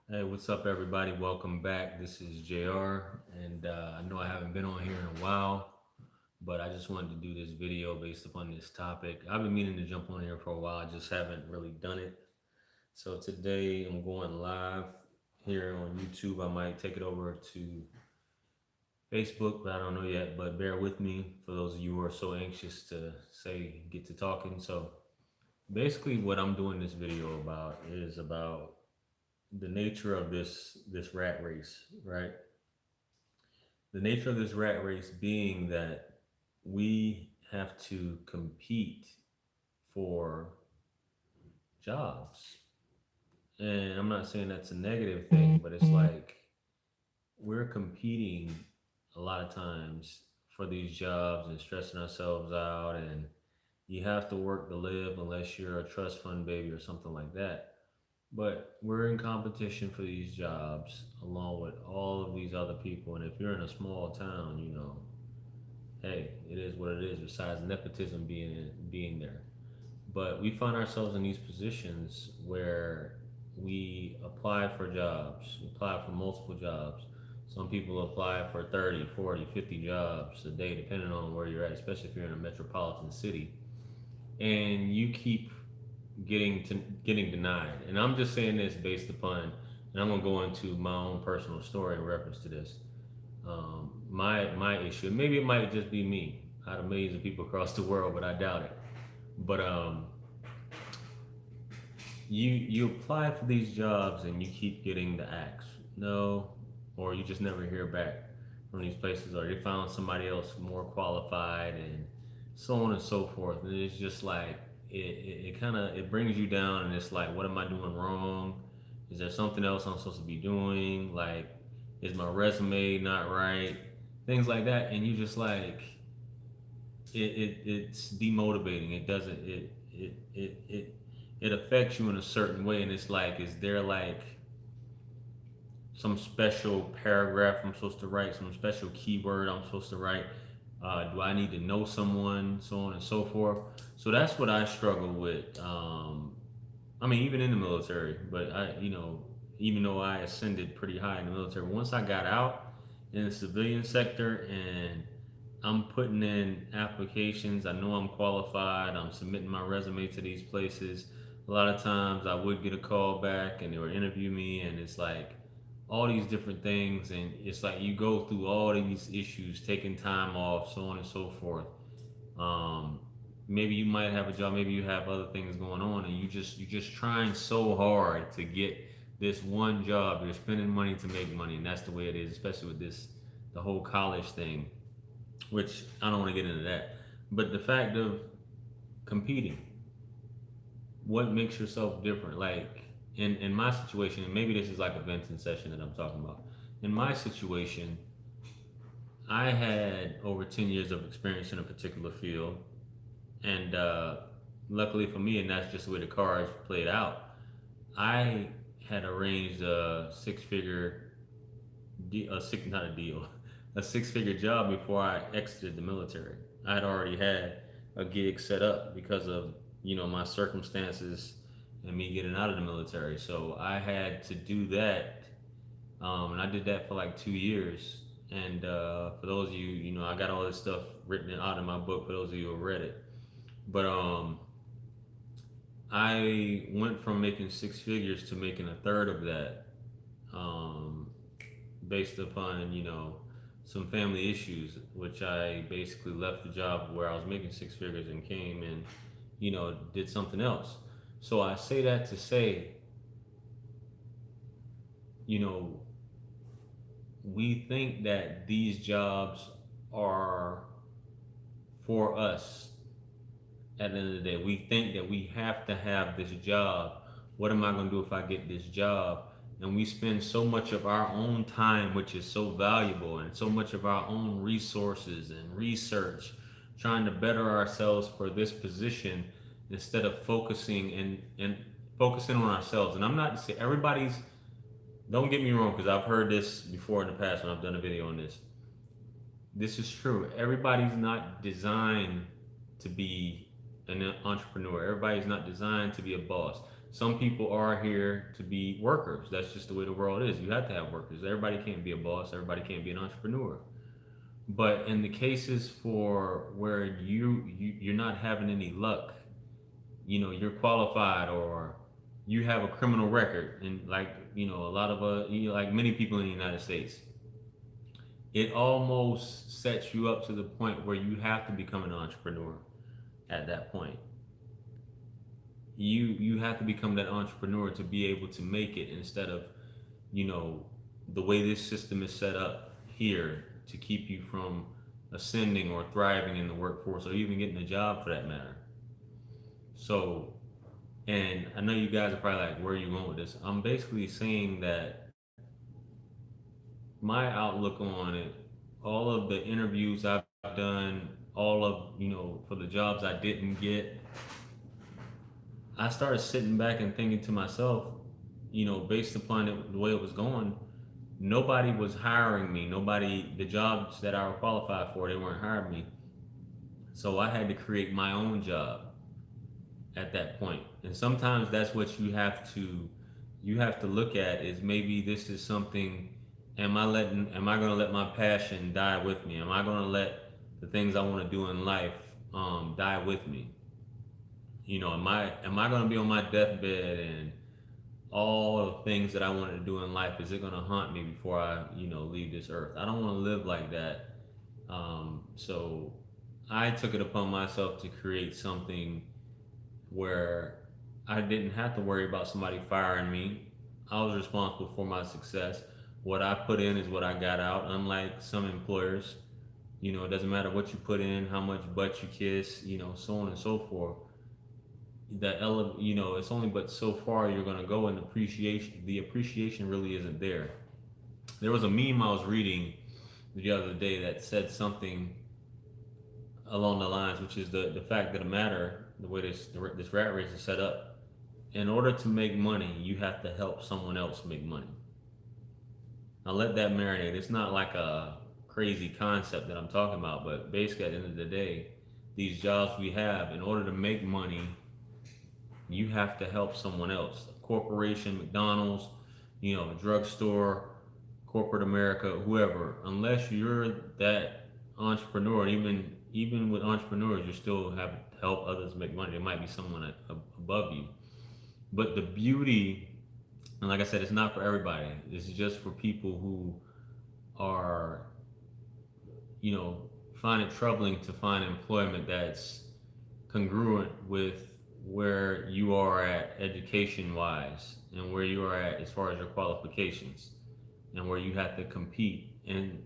Hey, what's up, everybody? Welcome back. This is JR, and I know I haven't been on here in a while, but I just wanted to do this video based upon this topic. I've been meaning to jump on here for a while, I just haven't really done it. So today I'm going live here on YouTube. I might take it over to Facebook, but I don't know yet. But bear with me for those of you who are so anxious to get to talking. So basically, what I'm doing this video about is about the nature of this rat race, right? The nature of this rat race being that we have to compete for jobs. And I'm not saying that's a negative thing, but it's like we're competing a lot of times for these jobs and stressing ourselves out, and you have to work to live unless you're a trust fund baby or something like that. But we're in competition for these jobs along with all of these other people. And if you're in a small town, hey, it is what it is, besides nepotism being there. But we find ourselves in these positions where we apply for jobs, we apply for multiple jobs. Some people apply for 30, 40, 50 jobs a day, depending on where you're at, especially if you're in a metropolitan city. And you keep getting denied. And I'm just saying this based upon, and I'm gonna go into my own personal story in reference to this. My issue. Maybe it might just be me out of millions of people across the world, but I doubt it. But you apply for these jobs and you keep getting the axe no, or you just never hear back from these places, or they found somebody else more qualified, and so on and so forth. And it's just like it kind of it brings you down, and it's like, what am I doing wrong? Is there something else I'm supposed to be doing? Like, is my resume not right? Things like that, and you just like it's demotivating. It doesn't it affects you in a certain way, and it's like, is there like some special paragraph I'm supposed to write, some special keyword I'm supposed to write? Do I need to know someone, so on and so forth? So that's what I struggle with. I mean, even in the military, but even though I ascended pretty high in the military, once I got out in the civilian sector and I'm putting in applications, I know I'm qualified, I'm submitting my resume to these places. A lot of times I would get a call back and they would interview me, and it's like all these different things, and it's like you go through all these issues, taking time off, so on and so forth. Um, Maybe you might have a job, maybe you have other things going on, and you're just trying so hard to get this one job. You're spending money to make money, and that's the way it is, especially with this the whole college thing, which I don't want to get into that. But the fact of competing, what makes yourself different? Like in my situation, and maybe this is like a venting session that I'm talking about. In my situation, I had over 10 years of experience in a particular field, and luckily for me, and that's just the way the cards played out, I had arranged a not a deal, a six-figure job before I exited the military. I had already had a gig set up because of my circumstances and me getting out of the military. So I had to do that, and I did that for like 2 years. And for those of you, I got all this stuff written out in my book. For those of you who have read it, but I went from making six figures to making a third of that, um, based upon some family issues, which I basically left the job where I was making six figures and came and did something else. So I say that to say, you know, we think that these jobs are for us. At the end of the day, we think that we have to have this job. What am I going to do if I get this job? And we spend so much of our own time, which is so valuable, and so much of our own resources and research trying to better ourselves for this position, instead of focusing and focusing on ourselves. And I'm not to say everybody's, don't get me wrong, because I've heard this before in the past when I've done a video on this. This is true. Everybody's not designed to be an entrepreneur. Everybody's not designed to be a boss. Some people are here to be workers. That's just the way the world is. You have to have workers. Everybody can't be a boss. Everybody can't be an entrepreneur. But in the cases for where you're not having any luck, you're qualified or you have a criminal record, and like a lot of like many people in the United States, it almost sets you up to the point where you have to become an entrepreneur. At that point, you have to become that entrepreneur to be able to make it, instead of you know the way this system is set up here to keep you from ascending or thriving in the workforce or even getting a job for that matter. So, and I know you guys are probably like, where are you going with this? I'm basically saying that my outlook on it, all of the interviews I've done, all of, for the jobs I didn't get, I started sitting back and thinking to myself, based upon the way it was going, nobody was hiring me. Nobody, the jobs that I were qualified for, they weren't hiring me. So I had to create my own job at that point. And sometimes that's what you have to look at, is maybe this is something, am I going to let my passion die with me? Am I going to let the things I want to do in life die with me? Am I going to be on my deathbed, and all the things that I wanted to do in life, is it going to haunt me before I leave this earth? I don't want to live like that. So I took it upon myself to create something where I didn't have to worry about somebody firing me. I was responsible for my success. What I put in is what I got out. Unlike some employers, it doesn't matter what you put in, how much butt you kiss, so on and so forth. It's only but so far you're gonna go, and the appreciation really isn't there. There was a meme I was reading the other day that said something along the lines, which is the fact of the matter, the way this rat race is set up. In order to make money, you have to help someone else make money. Now let that marinate. It's not like a crazy concept that I'm talking about, but basically at the end of the day, these jobs we have, in order to make money, you have to help someone else. A corporation, McDonald's, a drugstore, corporate America, whoever. Unless you're that entrepreneur, even with entrepreneurs, you still have to help others make money. There might be someone above you, but the beauty, and like I said, it's not for everybody. This is just for people who are, you know, find it troubling to find employment that's congruent with where you are at education wise, and where you are at as far as your qualifications, and where you have to compete. And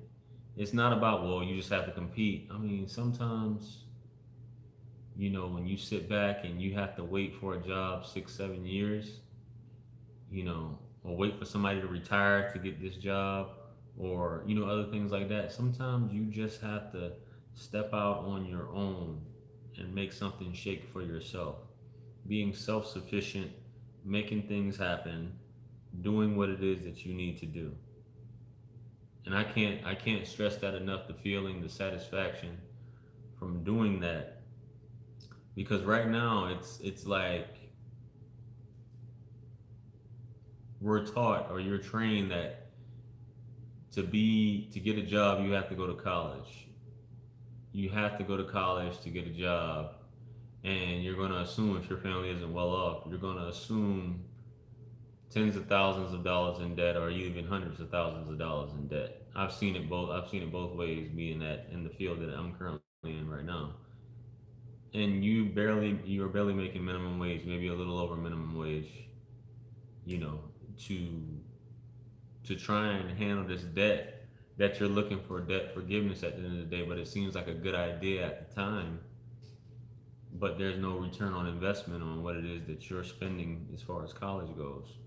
it's not about, well, you just have to compete. I mean, sometimes, when you sit back and you have to wait for a job 6 7 years, or wait for somebody to retire to get this job, or other things like that. Sometimes you just have to step out on your own and make something shake for yourself. Being self-sufficient, making things happen, doing what it is that you need to do. And I can't stress that enough, the feeling, the satisfaction from doing that. Because right now it's like we're taught, or you're trained, that to get a job you have to go to college. You have to go to college to get a job, and you're going to assume, if your family isn't well off, you're going to assume tens of thousands of dollars in debt, or even hundreds of thousands of dollars in debt. I've seen it both ways, being that in the field that I'm currently in right now. And you're barely making minimum wage, maybe a little over minimum wage, you know, to try and handle this debt that you're looking for debt forgiveness at the end of the day. But it seems like a good idea at the time, but there's no return on investment on what it is that you're spending as far as college goes.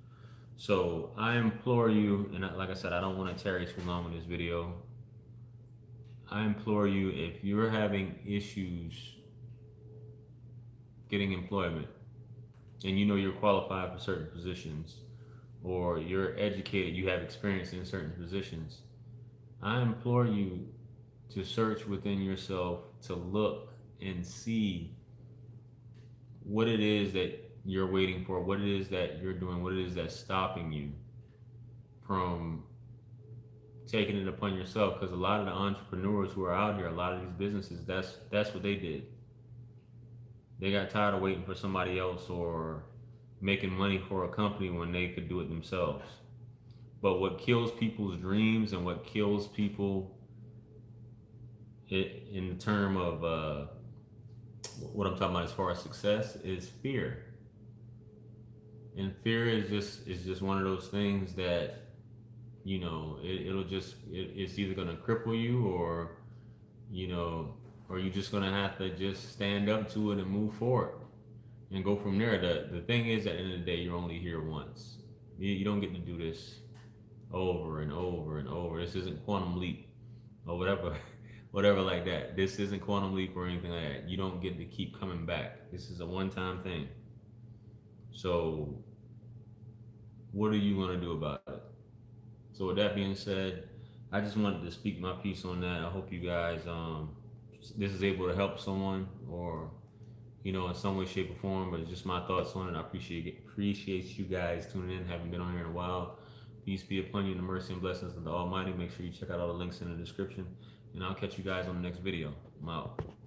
So I implore you, and like I said, I don't want to tarry too long in this video. I implore you, if you're having issues getting employment, and you're qualified for certain positions, or you're educated, you have experience in certain positions, I implore you to search within yourself, to look and see what it is that you're waiting for, what it is that you're doing, what it is that's stopping you from taking it upon yourself. Because a lot of the entrepreneurs who are out here, a lot of these businesses, that's what they did. They got tired of waiting for somebody else or making money for a company when they could do it themselves. But what kills people's dreams and what kills people in the term of what I'm talking about as far as success is fear. And fear is just one of those things that it'll just it's either gonna cripple you or you know or you're just gonna have to just stand up to it and move forward and go from there. The thing is, at the end of the day, you're only here once. You don't get to do this over and over and over. This isn't Quantum Leap or whatever, whatever like that. This isn't Quantum Leap or anything like that. You don't get to keep coming back. This is a one-time thing. So, what are you gonna do about it? So, with that being said, I just wanted to speak my piece on that. I hope you guys, this is able to help someone or in some way, shape, or form. But it's just my thoughts on it. I appreciate you guys tuning in. Haven't been on here in a while. Peace be upon you in the mercy and blessings of the Almighty. Make sure you check out all the links in the description. And I'll catch you guys on the next video. I'm out.